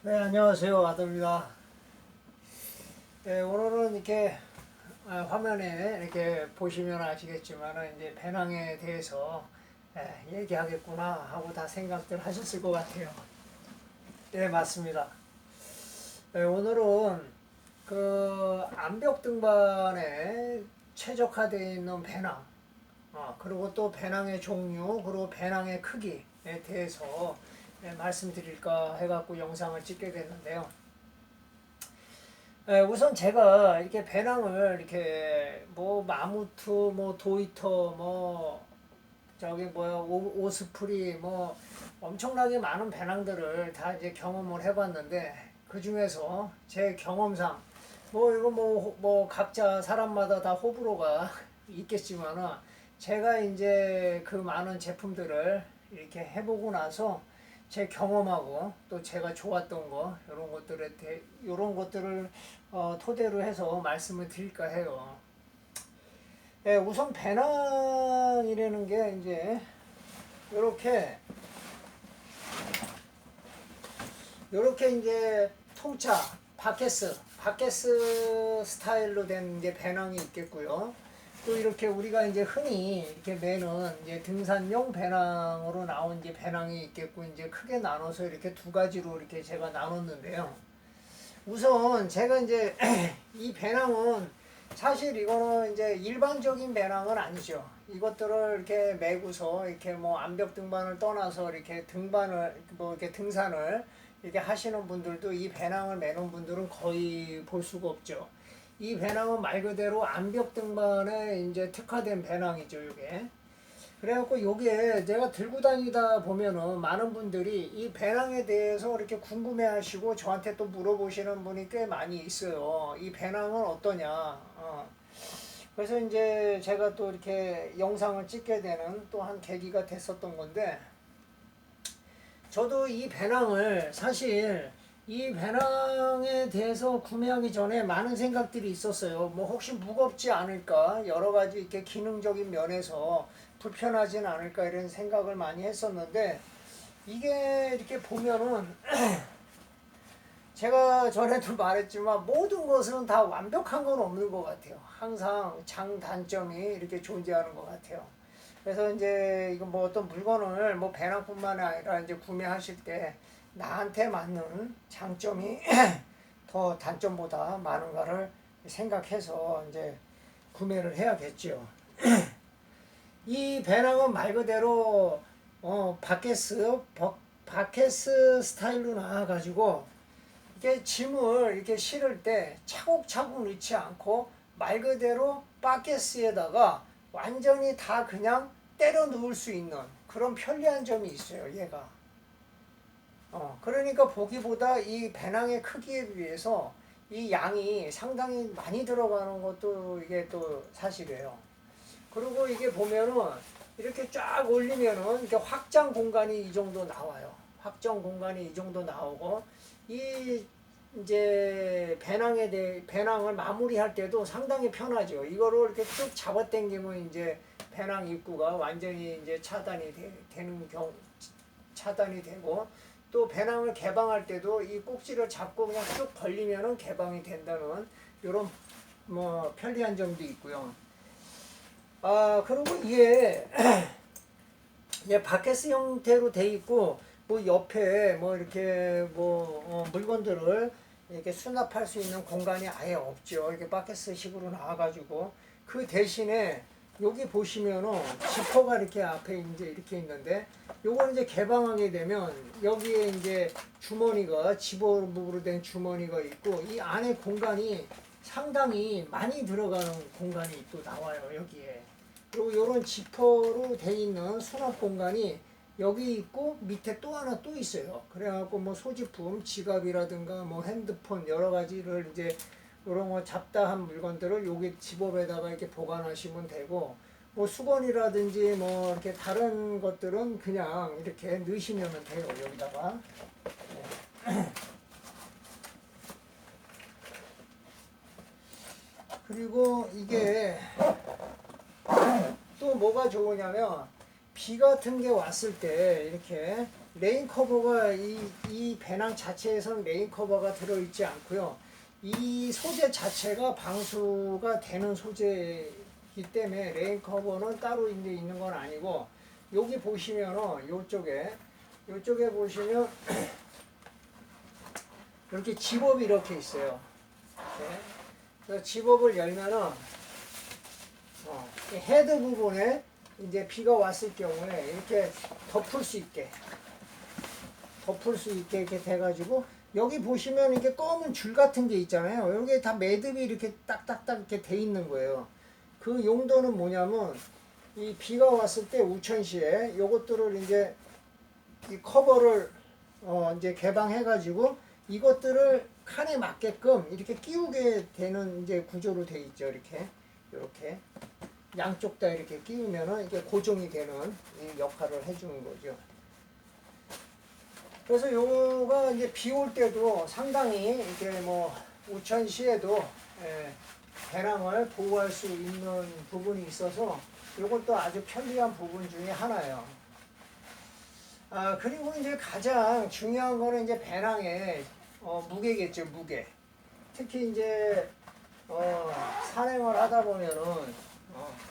네, 안녕하세요. 아들입니다. 네, 오늘은 이렇게 화면에 이렇게 보시면 아시겠지만 이제 배낭에 대해서 얘기하겠구나 하고 다 생각들 하셨을 것 같아요. 네, 맞습니다. 네, 오늘은 그 암벽 등반에 최적화되어 있는 배낭, 그리고 또 배낭의 종류, 그리고 배낭의 크기에 대해서 말씀드릴까 해갖고 영상을 찍게 됐는데요. 우선 제가 이렇게 배낭을 이렇게 뭐 마무트, 뭐 도이터, 뭐 저기 뭐야 오스프리 뭐 엄청나게 많은 배낭들을 다 이제 경험을 해봤는데 그 중에서 제 경험상 뭐 이거 뭐 각자 사람마다 다 호불호가 있겠지만은 제가 이제 그 많은 제품들을 이렇게 해보고 나서 제 경험하고 또 제가 좋았던 거 이런 것들을 토대로 해서 말씀을 드릴까 해요. 우선 배낭이라는 게 이제 이렇게 이제 통짜 바켓스 스타일로 된 게 배낭이 있겠고요. 또 이렇게 우리가 이제 흔히 이렇게 매는 이제 등산용 배낭으로 나온 이제 배낭이 있겠고 이제 크게 나눠서 이렇게 두 가지로 이렇게 제가 나눴는데요. 우선 제가 이제 이 배낭은 사실 이거는 이제 일반적인 배낭은 아니죠. 이것들을 이렇게 메고서 이렇게 뭐 암벽 등반을 떠나서 이렇게 등반을 뭐 이렇게 등산을 이렇게 하시는 분들도 이 배낭을 메는 분들은 거의 볼 수가 없죠. 이 배낭은 말 그대로 암벽 등반에 이제 특화된 배낭이죠, 이게. 그래갖고 요게 제가 들고 다니다 보면은 많은 분들이 이 배낭에 대해서 이렇게 궁금해 하시고 저한테 또 물어보시는 분이 꽤 많이 있어요. 이 배낭은 어떠냐. 그래서 이제 제가 또 이렇게 영상을 찍게 되는 또 한 계기가 됐었던 건데 저도 이 배낭을 사실 이 배낭에 대해서 구매하기 전에 많은 생각들이 있었어요. 뭐 혹시 무겁지 않을까? 여러 가지 이렇게 기능적인 면에서 불편하진 않을까? 이런 생각을 많이 했었는데 이게 이렇게 보면은 제가 전에도 말했지만 모든 것은 다 완벽한 건 없는 것 같아요. 항상 장단점이 이렇게 존재하는 것 같아요. 그래서 이제 이거 뭐 어떤 물건을 뭐 배낭뿐만 아니라 이제 구매하실 때 나한테 맞는 장점이 더 단점보다 많은가를 생각해서 이제 구매를 해야겠죠. 이 배낭은 말 그대로 바켓스 스타일로 나와가지고 이게 짐을 이렇게 실을 때 차곡차곡 넣지 않고 말 그대로 바켓스에다가 완전히 다 그냥 때려 넣을 수 있는 그런 편리한 점이 있어요, 얘가. 그러니까 보기보다 이 배낭의 크기에 비해서 이 양이 상당히 많이 들어가는 것도 이게 또 사실이에요. 그리고 이게 보면은 이렇게 쫙 올리면은 이렇게 확장 공간이 이 정도 나와요. 확장 공간이 이 정도 나오고 이 이제 배낭을 마무리할 때도 상당히 편하죠. 이거를 이렇게 쭉 잡아당기면 이제 배낭 입구가 완전히 이제 차단이 되고 또 배낭을 개방할 때도 이 꼭지를 잡고 그냥 쭉 벌리면은 개방이 된다는 이런 뭐 편리한 점도 있고요. 그리고 이게 바켓스 형태로 돼 있고 뭐 옆에 뭐 이렇게 뭐 물건들을 이렇게 수납할 수 있는 공간이 아예 없죠. 이렇게 바켓스식으로 나와가지고 그 대신에 여기 보시면은 지퍼가 이렇게 앞에 이제 이렇게 있는데 요걸 이제 개방하게 되면 여기에 이제 주머니가 집어부로 된 주머니가 있고 이 안에 공간이 상당히 많이 들어가는 공간이 또 나와요, 여기에. 그리고 요런 지퍼로 돼 있는 수납 공간이 여기 있고 밑에 또 하나 또 있어요. 그래갖고 뭐 소지품, 지갑이라든가 뭐 핸드폰 여러 가지를 이제 이런 거 잡다한 물건들을 여기 집업에다가 이렇게 보관하시면 되고 뭐 수건이라든지 뭐 이렇게 다른 것들은 그냥 이렇게 넣으시면 돼요, 여기다가. 그리고 이게 또 뭐가 좋으냐면 비 같은 게 왔을 때 이렇게 레인 커버가 이 배낭 자체에서는 레인 커버가 들어있지 않고요. 이 소재 자체가 방수가 되는 소재이기 때문에 레인 커버는 따로 이제 있는 건 아니고, 여기 보시면은 요쪽에 보시면 이렇게 집업이 이렇게 있어요. 네. 그래서 집업을 열면은 헤드 부분에 이제 비가 왔을 경우에 이렇게 덮을 수 있게 이렇게 돼가지고, 여기 보시면 이게 검은 줄 같은 게 있잖아요. 여기에 다 매듭이 이렇게 딱딱딱 이렇게 돼 있는 거예요. 그 용도는 뭐냐면, 이 비가 왔을 때 우천시에 요것들을 이제 이 커버를 이제 개방해가지고 이것들을 칸에 맞게끔 이렇게 끼우게 되는 이제 구조로 돼 있죠. 이렇게 양쪽 다 이렇게 끼우면은 이게 고정이 되는 이 역할을 해주는 거죠. 그래서 요거가 이제 비 올 때도 상당히 이렇게 뭐 우천시에도 배낭을 보호할 수 있는 부분이 있어서 요것도 아주 편리한 부분 중에 하나예요. 그리고 이제 가장 중요한 거는 이제 배낭의 무게겠죠, 무게. 특히 이제 산행을 하다 보면은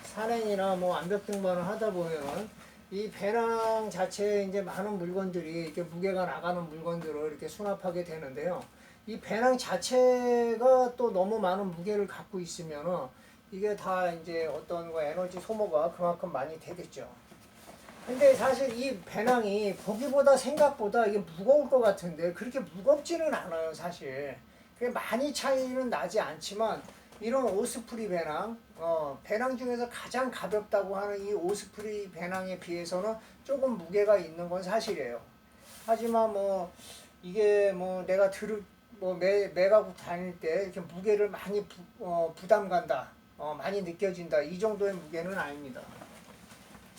산행이나 뭐 암벽 등반을 하다 보면은 이 배낭 자체에 이제 많은 물건들이 이렇게 무게가 나가는 물건들을 이렇게 수납하게 되는데요. 이 배낭 자체가 또 너무 많은 무게를 갖고 있으면은 이게 다 이제 어떤 에너지 소모가 그만큼 많이 되겠죠. 근데 사실 이 배낭이 보기보다 생각보다 이게 무거울 것 같은데 그렇게 무겁지는 않아요, 사실. 그게 많이 차이는 나지 않지만, 이런 오스프리 배낭, 배낭 중에서 가장 가볍다고 하는 이 오스프리 배낭에 비해서는 조금 무게가 있는 건 사실이에요. 하지만 뭐 이게 뭐 내가 매가국 다닐 때 이렇게 무게를 많이 부담 간다, 많이 느껴진다, 이 정도의 무게는 아닙니다.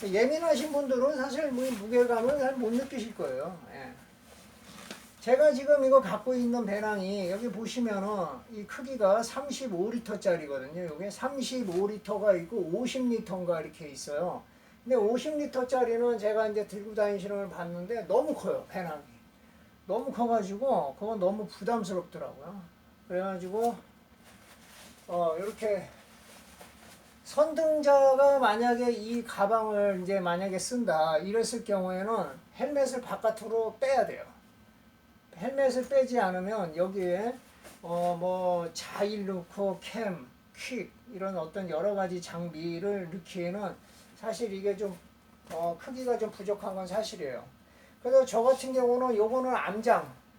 예민하신 분들은 사실 뭐 무게감을 잘 못 느끼실 거예요. 예. 제가 지금 이거 갖고 있는 배낭이 여기 보시면은 이 크기가 35리터짜리거든요. 이게 35리터가 있고 50리터인가 이렇게 있어요. 근데 50리터짜리는 제가 이제 들고 다니시는 걸 봤는데 너무 커요, 배낭이. 너무 커가지고 그건 너무 부담스럽더라고요. 그래가지고 이렇게 선등자가 만약에 이 가방을 이제 만약에 쓴다 이랬을 경우에는 헬멧을 바깥으로 빼야 돼요. 헬멧을 빼지 않으면 여기에 뭐 자일 넣고 캠, 퀵 이런 어떤 여러 가지 장비를 넣기에는 사실 이게 좀 크기가 좀 부족한 건 사실이에요. 그래서 저 같은 경우는 요거는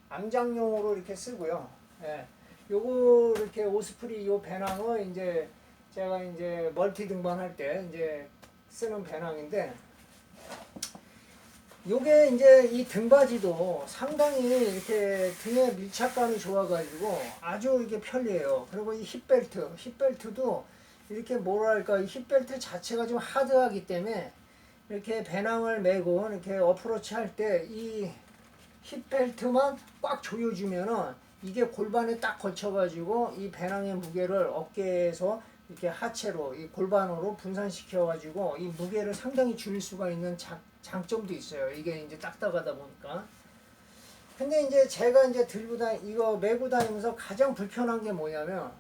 암장용으로 이렇게 쓰고요. 예. 요거 이렇게 오스프리 요 배낭은 이제 제가 이제 멀티 등반할 때 이제 쓰는 배낭인데, 요게 이제 이 등받이도 상당히 이렇게 등에 밀착감이 좋아가지고 아주 이게 편리해요. 그리고 이 힙벨트도 이렇게 뭐랄까, 이 힙벨트 자체가 좀 하드하기 때문에 이렇게 배낭을 메고 이렇게 어프로치 할 때 이 힙벨트만 꽉 조여주면은 이게 골반에 딱 걸쳐가지고 이 배낭의 무게를 어깨에서 이렇게 하체로 이 골반으로 분산시켜가지고 이 무게를 상당히 줄일 수가 있는 장점도 있어요. 이게 이제 딱딱하다 보니까. 근데 이제 제가 이제 이거 메고 다니면서 가장 불편한 게 뭐냐면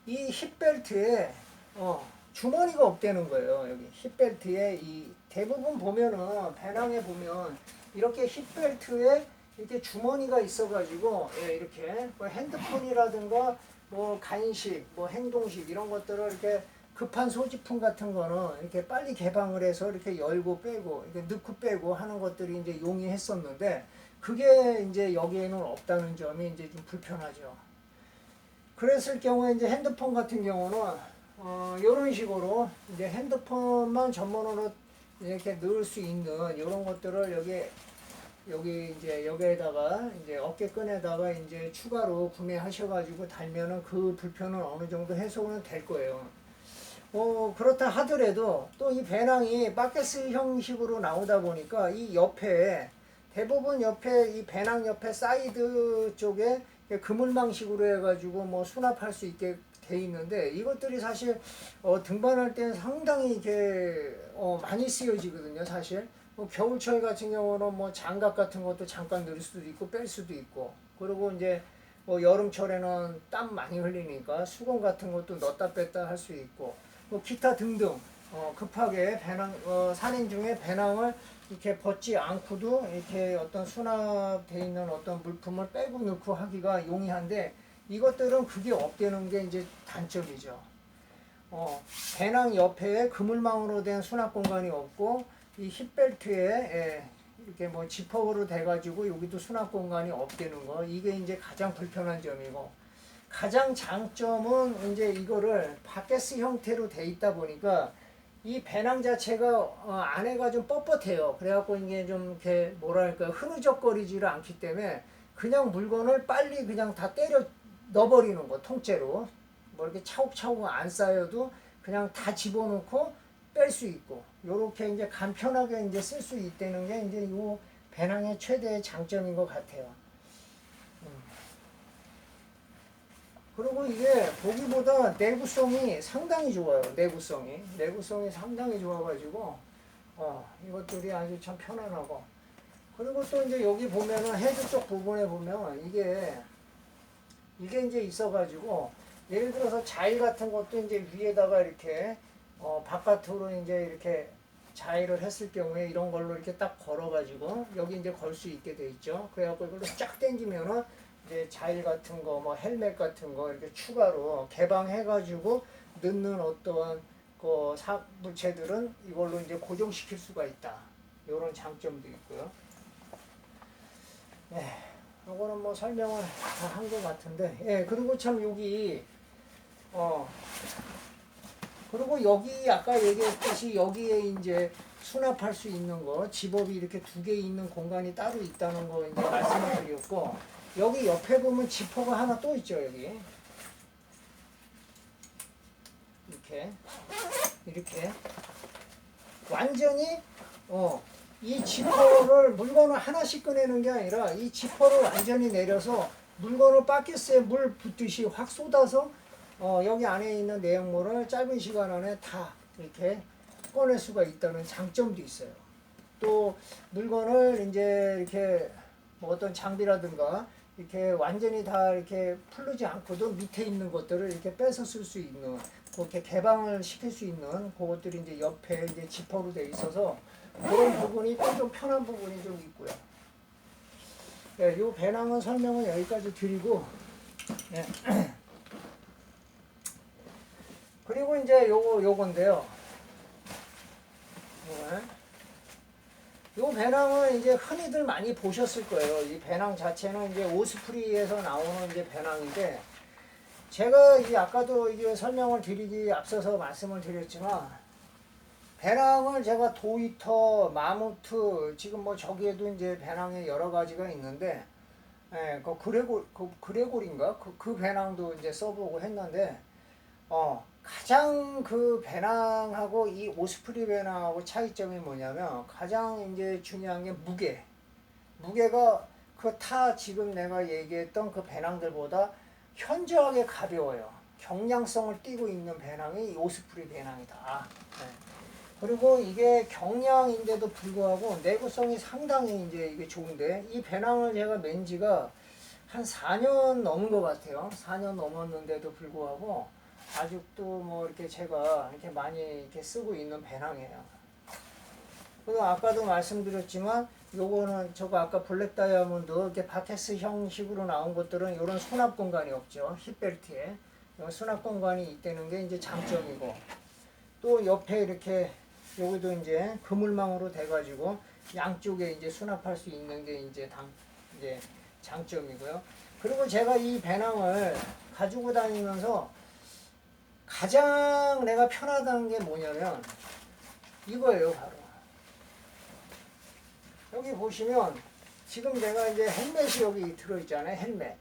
이 힙벨트에 주머니가 없다는 거예요. 여기 힙벨트에 이 대부분 보면은 배낭에 보면 이렇게 힙벨트에 이렇게 주머니가 있어가지고 이렇게 뭐 핸드폰이라든가 뭐 간식, 뭐 행동식 이런 것들을 이렇게 급한 소지품 같은 거는 이렇게 빨리 개방을 해서 이렇게 열고 빼고 이렇게 넣고 빼고 하는 것들이 이제 용이했었는데, 그게 이제 여기에는 없다는 점이 이제 좀 불편하죠. 그랬을 경우에 이제 핸드폰 같은 경우는 이런 식으로 이제 핸드폰만 전문으로 이렇게 넣을 수 있는 이런 것들을 여기 이제 여기에다가 이제 어깨끈에다가 이제 추가로 구매하셔가지고 달면은 그 불편은 어느 정도 해소는 될 거예요. 그렇다 하더라도 또 이 배낭이 바켓스 형식으로 나오다 보니까 이 옆에 대부분 이 배낭 옆에 사이드 쪽에 그물망식으로 해가지고 뭐 수납할 수 있게 돼 있는데 이것들이 사실 등반할 때는 상당히 이렇게 많이 쓰여지거든요. 사실 겨울철 같은 경우는 뭐 장갑 같은 것도 잠깐 넣을 수도 있고 뺄 수도 있고, 그리고 이제 여름철에는 땀 많이 흘리니까 수건 같은 것도 넣었다 뺐다 할 수 있고, 기타 등등 급하게 배낭 산행 중에 배낭을 이렇게 벗지 않고도 이렇게 어떤 수납돼 있는 어떤 물품을 빼고 넣고 하기가 용이한데, 이것들은 그게 없다는 게 이제 단점이죠. 배낭 옆에 그물망으로 된 수납 공간이 없고, 이 힙벨트에 이렇게 뭐 지퍼로 돼가지고 여기도 수납 공간이 없다는 거, 이게 이제 가장 불편한 점이고, 가장 장점은 이제 이거를 바켓스 형태로 돼 있다 보니까 이 배낭 자체가 안에가 좀 뻣뻣해요. 그래갖고 이게 좀 이렇게 뭐랄까 흐느적거리지를 않기 때문에 그냥 물건을 빨리 그냥 다 때려 넣어버리는 거, 통째로 뭐 이렇게 차곡차곡 안 쌓여도 그냥 다 집어넣고 뺄 수 있고, 요렇게 이제 간편하게 이제 쓸 수 있다는 게 이제 요 배낭의 최대의 장점인 것 같아요. 그리고 이게 보기보다 내구성이 상당히 좋아요. 내구성이 상당히 좋아가지고 이것들이 아주 참 편안하고, 그리고 또 이제 여기 보면은 헤드 쪽 부분에 보면 이게 이제 있어가지고, 예를 들어서 자일 같은 것도 이제 위에다가 이렇게 바깥으로 이제 이렇게 자일을 했을 경우에 이런 걸로 이렇게 딱 걸어가지고 여기 이제 걸 수 있게 돼 있죠. 그래갖고 이걸로 쫙 당기면은 이제 자일 같은 거, 뭐 헬멧 같은 거 이렇게 추가로 개방해가지고 넣는 어떠한 그 물체들은 이걸로 이제 고정시킬 수가 있다. 이런 장점도 있고요. 네, 요거는 뭐 설명을 다 한 것 같은데, 예, 그리고 참 여기 그리고 여기 아까 얘기했듯이 여기에 이제 수납할 수 있는 거, 집업이 이렇게 두 개 있는 공간이 따로 있다는 거 이제 말씀을 드렸고, 여기 옆에 보면 지퍼가 하나 또 있죠. 여기 이렇게 완전히 이 지퍼를 물건을 하나씩 꺼내는 게 아니라 이 지퍼를 완전히 내려서 물건을 바켓스에 물 붓듯이 확 쏟아서 여기 안에 있는 내용물을 짧은 시간 안에 다 이렇게 꺼낼 수가 있다는 장점도 있어요. 또 물건을 이제 이렇게 뭐 어떤 장비라든가 이렇게 완전히 다 이렇게 풀르지 않고도 밑에 있는 것들을 이렇게 빼서 쓸 수 있는, 그렇게 개방을 시킬 수 있는 그것들이 이제 옆에 이제 지퍼로 돼 있어서 그런 부분이 또 좀 편한 부분이 좀 있고요. 네, 요 배낭은 설명은 여기까지 드리고, 네. 그리고 이제 요건데요. 요 배낭은 이제 흔히들 많이 보셨을 거예요. 이 배낭 자체는 이제 오스프리에서 나오는 이제 배낭인데, 제가 이 아까도 이게 설명을 드리기 앞서서 말씀을 드렸지만, 배낭을 제가 도이터, 마무트, 지금 뭐 저기에도 이제 배낭에 여러 가지가 있는데, 예, 그 그레골인가? 그 배낭도 이제 써보고 했는데, 가장 그 배낭하고 이 오스프리 배낭하고 차이점이 뭐냐면, 가장 이제 중요한 게 무게가 그 지금 내가 얘기했던 그 배낭들보다 현저하게 가벼워요. 경량성을 띠고 있는 배낭이 이 오스프리 배낭이다. 네. 그리고 이게 경량인데도 불구하고 내구성이 상당히 이제 이게 좋은데, 이 배낭을 제가 맨 지가 한 4년 넘은 것 같아요. 4년 넘었는데도 불구하고 아직도 뭐 이렇게 제가 이렇게 많이 이렇게 쓰고 있는 배낭이에요. 그리고 아까도 말씀드렸지만, 요거는 저거 아까 블랙 다이아몬드 이렇게 바켓스 형식으로 나온 것들은 이런 수납 공간이 없죠. 힙벨트에 수납 공간이 있다는 게 이제 장점이고, 또 옆에 이렇게 여기도 이제 그물망으로 돼가지고 양쪽에 이제 수납할 수 있는 게 이제 장점이고요. 그리고 제가 이 배낭을 가지고 다니면서 가장 내가 편하다는 게 뭐냐면 이거예요. 바로 여기 보시면 지금 내가 이제 헬멧이 여기 들어있잖아요. 헬멧.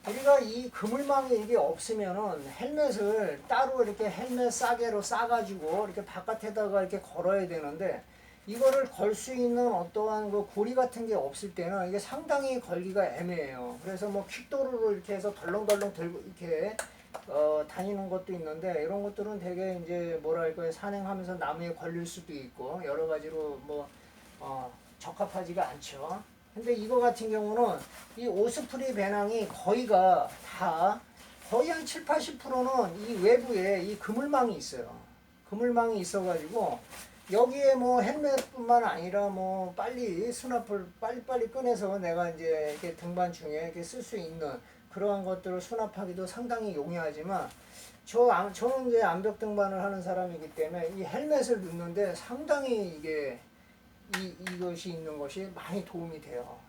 우리가 이 그물망이 이게 없으면은 헬멧을 따로 이렇게 헬멧 싸개로 싸가지고 이렇게 바깥에다가 이렇게 걸어야 되는데, 이거를 걸 수 있는 어떠한 그 고리 같은 게 없을 때는 이게 상당히 걸기가 애매해요. 그래서 뭐 퀵도루로 이렇게 해서 덜렁덜렁 들고 이렇게 다니는 것도 있는데 이런 것들은 되게 이제 뭐랄까요 산행하면서 나무에 걸릴 수도 있고 여러 가지로 뭐 적합하지가 않죠. 근데 이거 같은 경우는 이 오스프리 배낭이 거의가 다 거의 한 7, 80%는 이 외부에 이 그물망이 있어요. 그물망이 있어가지고 여기에 뭐 헬멧뿐만 아니라 뭐 빨리 수납을 빨리빨리 꺼내서 내가 이제 이렇게 등반 중에 이렇게 쓸 수 있는 그러한 것들을 수납하기도 상당히 용이하지만 저는 이제 암벽 등반을 하는 사람이기 때문에 이 헬멧을 넣는데 상당히 이게 이것이 있는 것이 많이 도움이 돼요.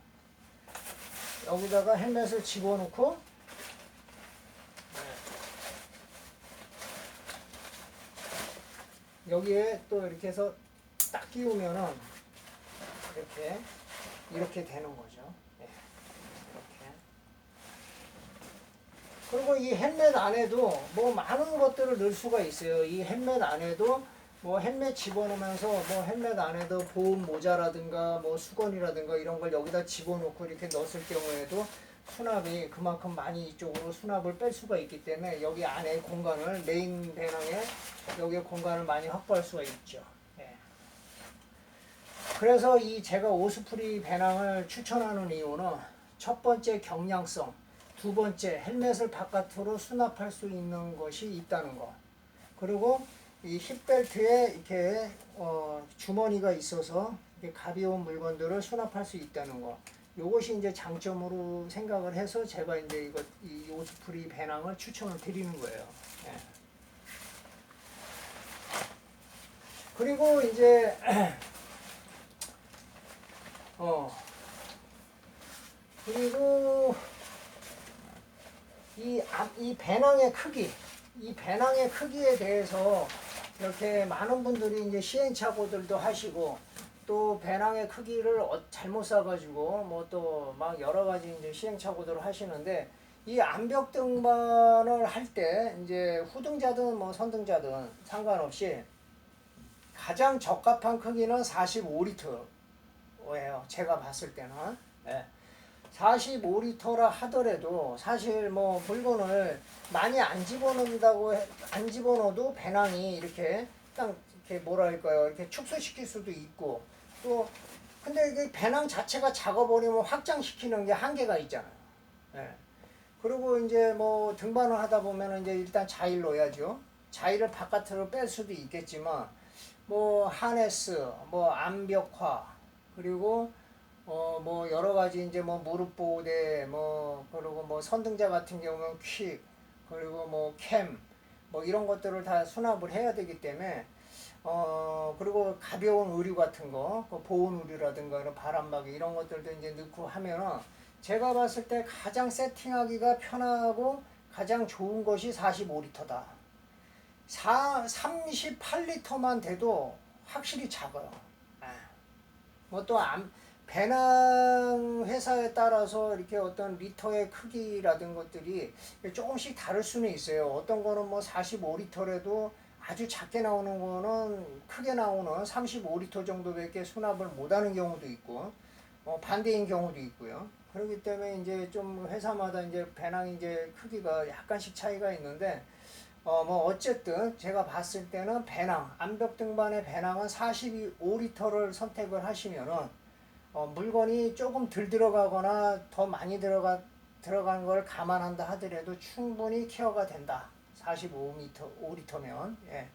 여기다가 헬멧을 집어넣고 여기에 또 이렇게 해서 딱 끼우면은 이렇게 되는 거죠. 이렇게. 그리고 이 헬멧 안에도 뭐 많은 것들을 넣을 수가 있어요. 이 헬멧 안에도 뭐 헬멧 집어넣으면서 뭐 헬멧 안에도 보온 모자라든가 뭐 수건이라든가 이런 걸 여기다 집어넣고 이렇게 넣었을 경우에도 수납이 그만큼 많이 이쪽으로 수납을 뺄 수가 있기 때문에 여기 안에 공간을 메인 배낭에 여기에 공간을 많이 확보할 수가 있죠. 예. 그래서 이 제가 오스프리 배낭을 추천하는 이유는 첫 번째 경량성, 두 번째 헬멧을 바깥으로 수납할 수 있는 것이 있다는 거. 그리고 이 힙벨트에 이렇게 주머니가 있어서 이렇게 가벼운 물건들을 수납할 수 있다는 거. 요것이 이제 장점으로 생각을 해서 제가 이제 이 오스프리 배낭을 추천을 드리는 거예요. 예. 그리고 이제 그리고 이 배낭의 크기, 이 배낭의 크기에 대해서 이렇게 많은 분들이 이제 시행착오들도 하시고 또 배낭의 크기를 잘못 사가지고 뭐 또 막 여러 가지 이제 시행착오들을 하시는데 이 암벽 등반을 할 때 이제 후등자든 뭐 선등자든 상관없이 가장 적합한 크기는 45리터예요. 제가 봤을 때는. 네. 45리터라 하더라도 사실 뭐 물건을 많이 안 집어넣어도 배낭이 이렇게 딱 이렇게 뭐랄까요 이렇게 축소시킬 수도 있고 또 근데 이게 배낭 자체가 작아버리면 확장시키는 게 한계가 있잖아요. 예. 그리고 이제 뭐 등반을 하다 보면 이제 일단 자의를 넣어야죠. 자의를 바깥으로 뺄 수도 있겠지만 뭐 하네스, 뭐 암벽화 그리고 뭐 여러 가지 이제 뭐 무릎 보호대 뭐 그리고 뭐 선등자 같은 경우는 퀵 그리고 뭐 캠 뭐 이런 것들을 다 수납을 해야 되기 때문에 그리고 가벼운 의류 같은 거 보온 의류라든가 이런 바람막이 이런 것들도 이제 넣고 하면은 제가 봤을 때 가장 세팅하기가 편하고 가장 좋은 것이 45리터다. 38리터만 돼도 확실히 작아요. 뭐또 배낭 회사에 따라서 이렇게 어떤 리터의 크기라든 것들이 조금씩 다를 수는 있어요. 어떤 거는 뭐 45리터라도 아주 작게 나오는 거는 크게 나오는 35리터 정도밖에 수납을 못하는 경우도 있고, 반대인 경우도 있고요. 그렇기 때문에 이제 좀 회사마다 이제 배낭 이제 크기가 약간씩 차이가 있는데, 뭐 어쨌든 제가 봤을 때는 암벽 등반의 배낭은 45리터를 선택을 하시면은 물건이 조금 덜 들어가거나 더 많이 들어간 걸 감안한다 하더라도 충분히 케어가 된다. 45리터면. 예.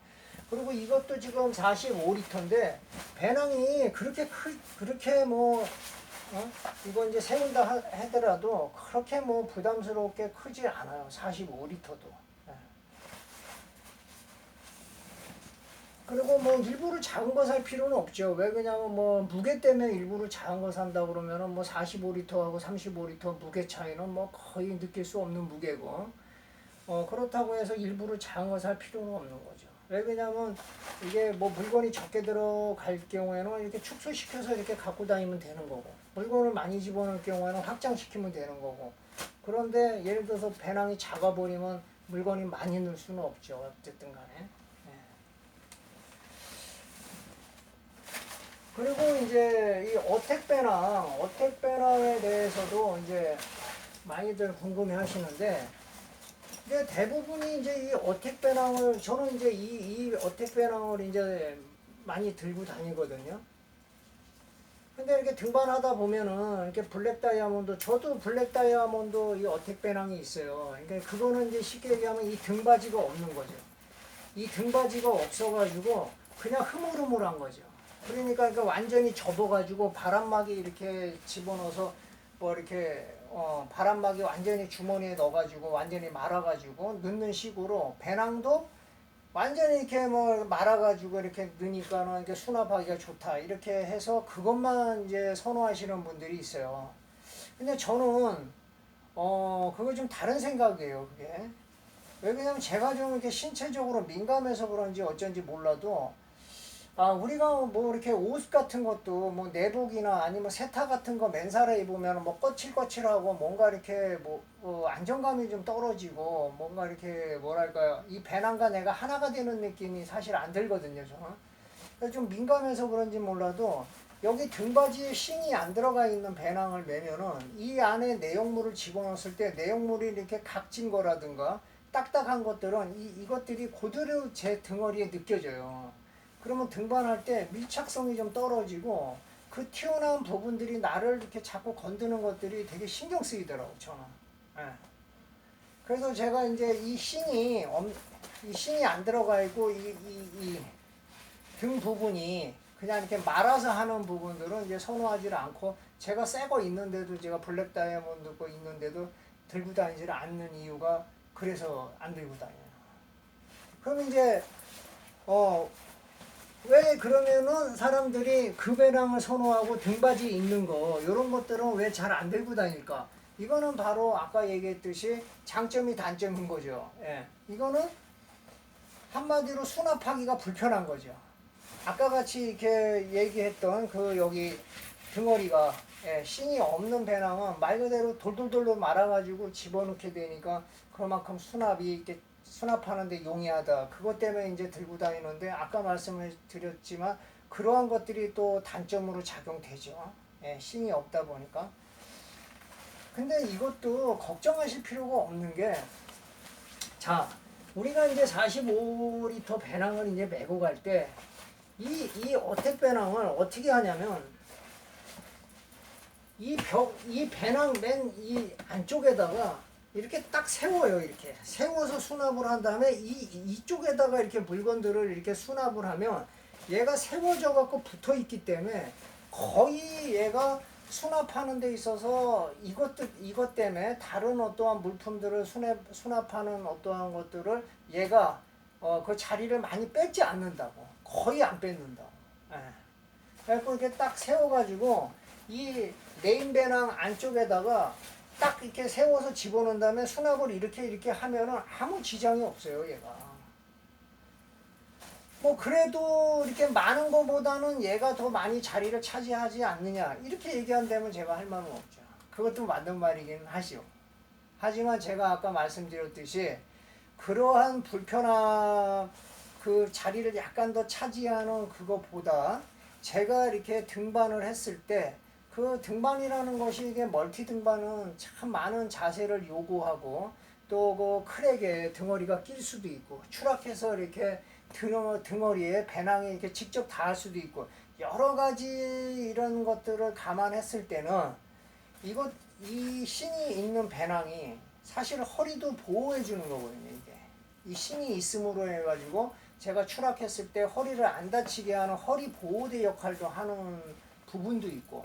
그리고 이것도 지금 45리터인데 배낭이 그렇게 뭐 이거 이제 세운다 하더라도 그렇게 뭐 부담스럽게 크지 않아요. 45리터도. 그리고 뭐 일부러 작은 거 살 필요는 없죠. 왜 그러냐면 뭐 무게 때문에 일부러 작은 거 산다 그러면은 뭐 45리터하고 35리터 무게 차이는 뭐 거의 느낄 수 없는 무게고 그렇다고 해서 일부러 작은 거 살 필요는 없는 거죠. 왜 그러냐면 이게 뭐 물건이 적게 들어갈 경우에는 이렇게 축소시켜서 이렇게 갖고 다니면 되는 거고 물건을 많이 집어넣을 경우에는 확장시키면 되는 거고 그런데 예를 들어서 배낭이 작아버리면 물건이 많이 넣을 수는 없죠. 어쨌든 간에. 그리고 이제 이 어택배낭에 대해서도 이제 많이들 궁금해 하시는데, 이제 대부분이 이제 이 어택 배낭을 저는 이제 이 어택 배낭을 이제 많이 들고 다니거든요. 근데 이렇게 등반하다 보면은 이렇게 블랙 다이아몬드, 저도 블랙 다이아몬드 이 어택 배낭이 있어요. 그러니까 그거는 이제 쉽게 얘기하면 이 등받이가 없는 거죠. 이 등받이가 없어가지고 그냥 흐물흐물한 거죠. 그러니까 완전히 접어가지고 바람막이 이렇게 집어넣어서 뭐 이렇게 바람막이 완전히 주머니에 넣어가지고 완전히 말아가지고 넣는 식으로 배낭도 완전히 이렇게 뭐 말아가지고 이렇게 넣으니까는 이렇게 수납하기가 좋다 이렇게 해서 그것만 이제 선호하시는 분들이 있어요. 근데 저는 그거 좀 다른 생각이에요. 그게 왜 그러냐면 제가 좀 이렇게 신체적으로 민감해서 그런지 어쩐지 몰라도 우리가 뭐 이렇게 옷 같은 것도 뭐 내복이나 아니면 세타 같은 거 맨살에 입으면 뭐 거칠거칠하고 뭔가 이렇게 뭐 안정감이 좀 떨어지고 뭔가 이렇게 뭐랄까요 이 배낭과 내가 하나가 되는 느낌이 사실 안 들거든요 저는. 그래서 좀 민감해서 그런지 몰라도 여기 등받이에 싱이 안 들어가 있는 배낭을 매면은 이 안에 내용물을 집어넣었을 때 내용물이 이렇게 각진 거라든가 딱딱한 것들은 이것들이 그대로 제 등허리에 느껴져요. 그러면 등반할 때 밀착성이 좀 떨어지고 그 튀어나온 부분들이 나를 이렇게 자꾸 건드는 것들이 되게 신경 쓰이더라고 저는. 예. 그래서 제가 이제 이 싱이 안 들어가 있고 이 등 부분이 그냥 이렇게 말아서 하는 부분들은 이제 선호하지 않고 제가 새 거 있는데도 제가 블랙 다이아몬드 거 있는데도 들고 다니지 않는 이유가 그래서 안 들고 다녀요. 그럼 이제 왜 그러면은 사람들이 그 배낭을 선호하고 등받이 있는 거 이런 것들은 왜 잘 안 들고 다닐까? 이거는 바로 아까 얘기했듯이 장점이 단점인 거죠. 예. 이거는 한마디로 수납하기가 불편한 거죠. 아까 같이 이렇게 얘기했던 그 여기 등허리가 싱이 없는 배낭은 말 그대로 돌돌돌 말아가지고 집어넣게 되니까 그만큼 수납이 이렇게 수납하는데 용이하다. 그것 때문에 이제 들고 다니는데 아까 말씀을 드렸지만 그러한 것들이 또 단점으로 작용되죠. 싱이 없다 보니까. 근데 이것도 걱정하실 필요가 없는 게 자, 우리가 이제 45리터 배낭을 이제 메고 갈 때 이 어택 배낭을 어떻게 하냐면 이 배낭 맨 이 안쪽에다가 이렇게 딱 세워요. 이렇게 세워서 수납을 한 다음에 이쪽에다가 이렇게 물건들을 이렇게 수납을 하면 얘가 세워져 갖고 붙어 있기 때문에 거의 얘가 수납하는 데 있어서 이것 때문에 다른 어떠한 물품들을 수납하는 어떠한 것들을 얘가 그 자리를 많이 뺏지 않는다고. 거의 안 뺏는다고. 그래서 이렇게 딱 세워가지고 이 메인 배낭 안쪽에다가 딱 이렇게 세워서 집어넣은 다음에 수납을 이렇게 하면은 아무 지장이 없어요, 얘가. 뭐 그래도 이렇게 많은 것보다는 얘가 더 많이 자리를 차지하지 않느냐 이렇게 얘기한다면 제가 할 말은 없죠. 그것도 맞는 말이긴 하죠. 하지만 제가 아까 말씀드렸듯이 그러한 불편함 그 자리를 약간 더 차지하는 그것보다 제가 이렇게 등반을 했을 때 그 등반이라는 것이 이게 멀티 등반은 참 많은 자세를 요구하고 또 그 크랙에 등허리가 낄 수도 있고 추락해서 이렇게 등허리에 배낭에 이렇게 직접 닿을 수도 있고 여러 가지 이런 것들을 감안했을 때는 이 싱이 있는 배낭이 사실 허리도 보호해 주는 거거든요. 이게 이 싱이 있음으로 해가지고 제가 추락했을 때 허리를 안 다치게 하는 허리 보호대 역할도 하는 부분도 있고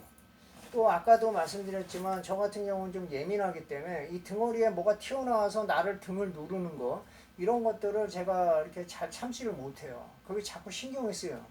또 아까도 말씀드렸지만 저 같은 경우는 좀 예민하기 때문에 이 등허리에 뭐가 튀어나와서 나를 등을 누르는 거 이런 것들을 제가 이렇게 잘 참지를 못해요. 그게 자꾸 신경이 쓰여요.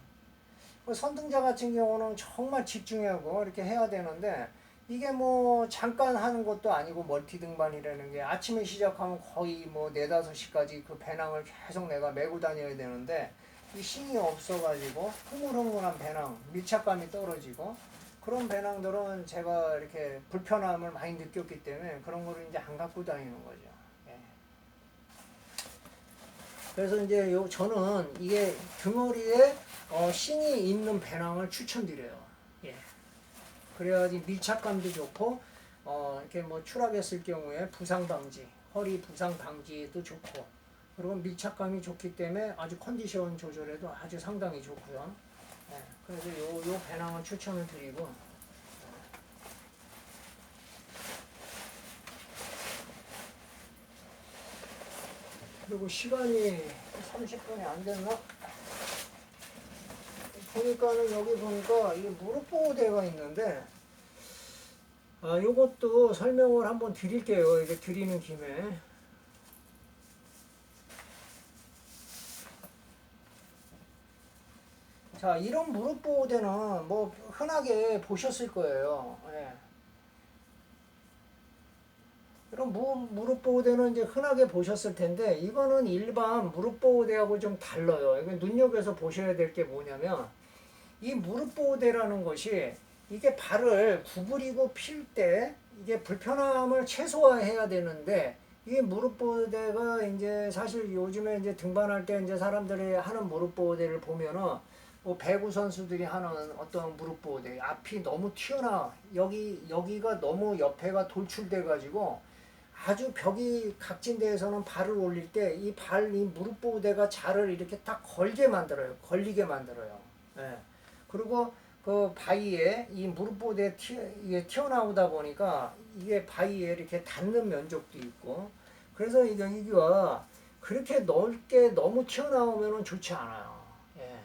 선등자 같은 경우는 정말 집중하고 이렇게 해야 되는데 이게 뭐 잠깐 하는 것도 아니고 멀티 등반이라는 게 아침에 시작하면 거의 뭐 4, 5시까지 그 배낭을 계속 내가 메고 다녀야 되는데 이 싱이 없어가지고 흐물흐물한 배낭, 밀착감이 떨어지고 그런 배낭들은 제가 이렇게 불편함을 많이 느꼈기 때문에 그런 거를 이제 안 갖고 다니는 거죠. 예. 그래서 이제 저는 이게 등허리에 싱이 있는 배낭을 추천드려요. 예. 그래야지 밀착감도 좋고 이렇게 뭐 추락했을 경우에 부상 방지 허리 부상 방지에도 좋고, 그리고 밀착감이 좋기 때문에 아주 컨디션 조절에도 아주 상당히 좋고요. 예, 그래서 요 배낭을 추천을 드리고, 그리고 시간이 30분이 안 됐나? 보니까는 여기 보니까 이 무릎 보호대가 있는데, 요것도 설명을 한번 드릴게요. 이게 드리는 김에. 자, 이런 무릎 보호대는 뭐 흔하게 보셨을 거예요. 예. 이런 무릎 보호대는 이제 흔하게 보셨을 텐데, 이거는 일반 무릎 보호대하고 좀 달라요. 이건 눈여겨서 보셔야 될 게 뭐냐면, 이 무릎 보호대라는 것이 이게 발을 구부리고 필 때 이게 불편함을 최소화해야 되는데, 이 무릎 보호대가 이제 사실 요즘에 이제 등반할 때 이제 사람들이 하는 무릎 보호대를 보면은 뭐 배구 선수들이 하는 어떤 무릎 보호대 앞이 너무 튀어나와, 여기가 너무 옆에가 돌출돼 가지고 아주 벽이 각진 데에서는 발을 올릴 때 이 무릎 보호대가 자를 이렇게 딱 걸게 만들어요. 걸리게 만들어요. 예. 그리고 그 바위에 이 무릎 보호대 이게 튀어나오다 보니까 이게 바위에 이렇게 닿는 면적도 있고, 그래서 여기가 그렇게 넓게 너무 튀어나오면 좋지 않아요. 예.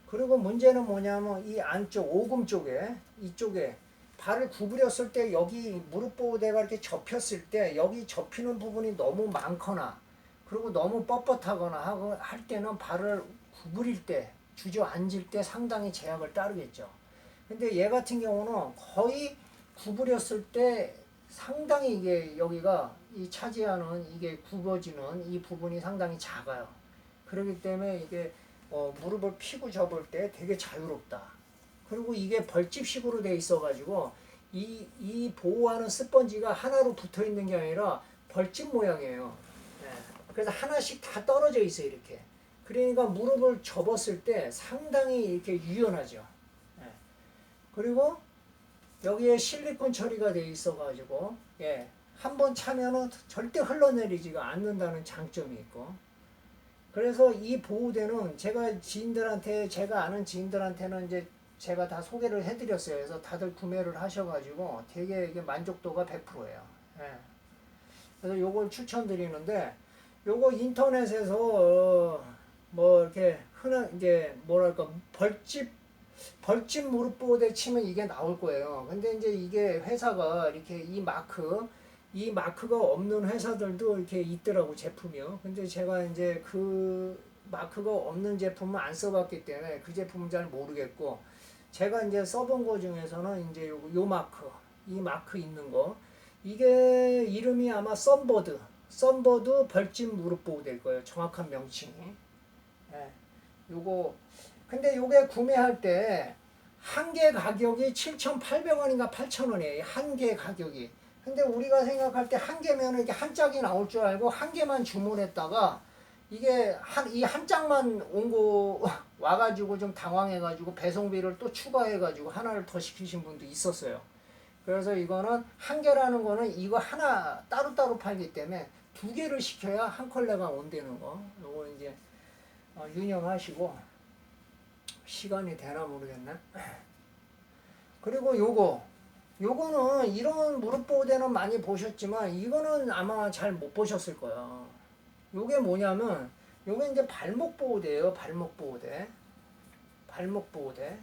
그리고 문제는 뭐냐면 이 안쪽 오금 쪽에 이쪽에 발을 구부렸을 때 여기 무릎 보호대가 이렇게 접혔을 때 여기 접히는 부분이 너무 많거나, 그리고 너무 뻣뻣하거나 하고 할 때는 발을 구부릴 때 주저앉을 때 상당히 제약을 따르겠죠. 근데 얘 같은 경우는 거의 구부렸을 때 상당히 이게 여기가 이 차지하는 이게 굽어지는 이 부분이 상당히 작아요. 그렇기 때문에 이게 무릎을 피고 접을 때 되게 자유롭다. 그리고 이게 벌집식으로 돼 있어가지고 이 보호하는 스펀지가 하나로 붙어 있는 게 아니라 벌집 모양이에요. 예. 그래서 하나씩 다 떨어져 있어요, 이렇게. 그러니까 무릎을 접었을 때 상당히 이렇게 유연하죠. 예. 그리고 여기에 실리콘 처리가 돼 있어가지고, 예. 한번 차면은 절대 흘러내리지가 않는다는 장점이 있고, 그래서 이 보호대는 제가 제가 아는 지인들한테는 이제 제가 다 소개를 해드렸어요. 그래서 다들 구매를 하셔가지고 되게 이게 만족도가 100%예요. 예. 그래서 요걸 추천드리는데, 요거 인터넷에서 뭐 이렇게 흔한 이제 뭐랄까 벌집 무릎 보호대 치면 이게 나올 거예요. 근데 이제 이게 회사가 이렇게 이 마크가 없는 회사들도 이렇게 있더라고, 제품이요. 근데 제가 이제 그 마크가 없는 제품은 안 써봤기 때문에 그 제품은 잘 모르겠고, 제가 이제 써본 거 중에서는 이제 요 마크, 이 마크 있는 거, 이게 이름이 아마 썬버드 벌집 무릎 보호대일 거예요. 정확한 명칭이. 예. 요거 근데 요게 구매할 때 한 개 가격이 7,800원인가 8,000원이에요. 한 개 가격이. 근데 우리가 생각할 때 한 개면 이게 한 짝이 나올 줄 알고 한 개만 주문했다가 이게 이 한 짝만 온 거 와가지고 좀 당황해가지고 배송비를 또 추가해가지고 하나를 더 시키신 분도 있었어요. 그래서 이거는 한 개라는 거는 이거 하나 따로따로 팔기 때문에 두 개를 시켜야 한 컬레가 온다는 거. 요거 이제 유념하시고, 시간이 되나 모르겠네. 그리고 요거는 이런 무릎 보호대는 많이 보셨지만 이거는 아마 잘 못 보셨을 거야. 요게 뭐냐면 요게 이제 발목 보호대예요. 발목 보호대. 발목 보호대.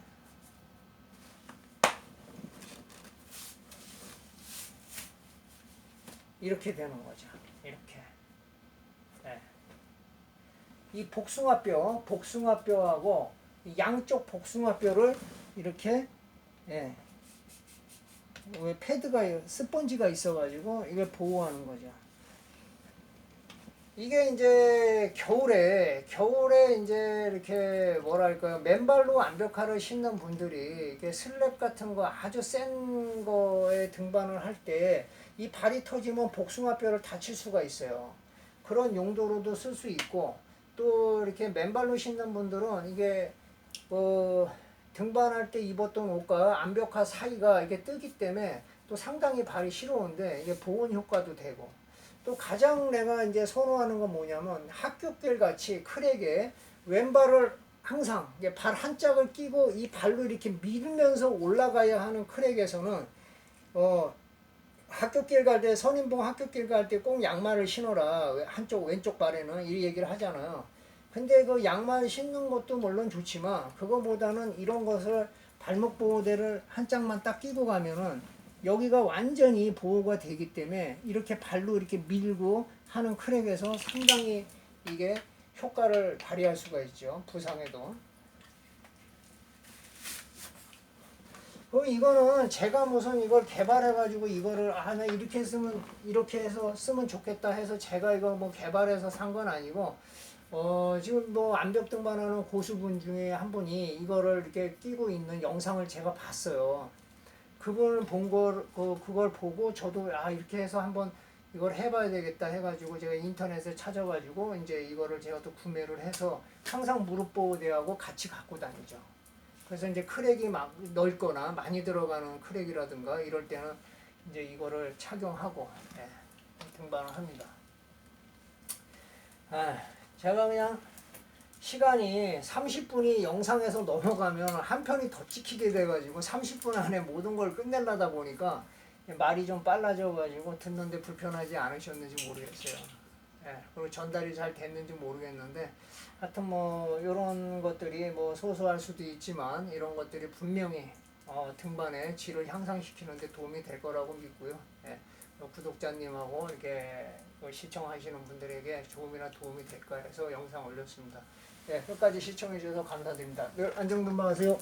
이렇게 되는 거죠. 이렇게. 네. 이 복숭아뼈하고 양쪽 복숭아뼈를 이렇게, 예, 패드가 스펀지가 있어가지고 이걸 보호하는 거죠. 이게 이제 겨울에 이제 이렇게 뭐랄까요, 맨발로 완벽화를 신는 분들이 이게 슬랩 같은 거 아주 센 거에 등반을 할 때 이 발이 터지면 복숭아뼈를 다칠 수가 있어요. 그런 용도로도 쓸 수 있고, 또 이렇게 맨발로 신는 분들은 이게 등반할 때 입었던 옷과 암벽화 사이가 이게 뜨기 때문에 또 상당히 발이 시려운데 이게 보온 효과도 되고, 또 가장 내가 이제 선호하는 건 뭐냐면 학교길 같이 크랙에 왼발을 항상 발 한 짝을 끼고 이 발로 이렇게 밀면서 올라가야 하는 크랙에서는 학교길 갈 때 선인봉 학교길 갈 때 꼭 양말을 신어라. 한쪽 왼쪽 발에는 이 얘기를 하잖아요. 근데 그 양말 신는 것도 물론 좋지만 그거보다는 이런 것을 발목 보호대를 한 짝만 딱 끼고 가면은 여기가 완전히 보호가 되기 때문에 이렇게 발로 이렇게 밀고 하는 크랙에서 상당히 이게 효과를 발휘할 수가 있죠. 부상에도. 이거는 제가 무슨 이걸 개발해가지고 이거를 나 이렇게 쓰면 이렇게 해서 쓰면 좋겠다 해서 제가 이거 뭐 개발해서 산 건 아니고 지금 뭐 암벽 등반하는 고수분 중에 한 분이 이거를 이렇게 끼고 있는 영상을 제가 봤어요. 그걸 그걸 보고 저도 이렇게 해서 한번 이걸 해봐야 되겠다 해가지고 제가 인터넷에 찾아가지고 이제 이거를 제가 또 구매를 해서 항상 무릎 보호대하고 같이 갖고 다니죠. 그래서 이제 크랙이 막 넓거나 많이 들어가는 크랙이라든가 이럴 때는 이제 이거를 착용하고 등반을 합니다. 제가 그냥 시간이 30분이 영상에서 넘어가면 한 편이 더 찍히게 돼가지고 30분 안에 모든 걸 끝내려다 보니까 말이 좀 빨라져가지고 듣는데 불편하지 않으셨는지 모르겠어요. 그리고 전달이 잘 됐는지 모르겠는데 하여튼 뭐 이런 것들이 뭐 소소할 수도 있지만 이런 것들이 분명히 등반의 질을 향상시키는 데 도움이 될 거라고 믿고요. 구독자님하고 이렇게 시청하시는 분들에게 조금이나 도움이 될까 해서 영상 올렸습니다. 끝까지 시청해 주셔서 감사드립니다. 늘 안전등반하세요.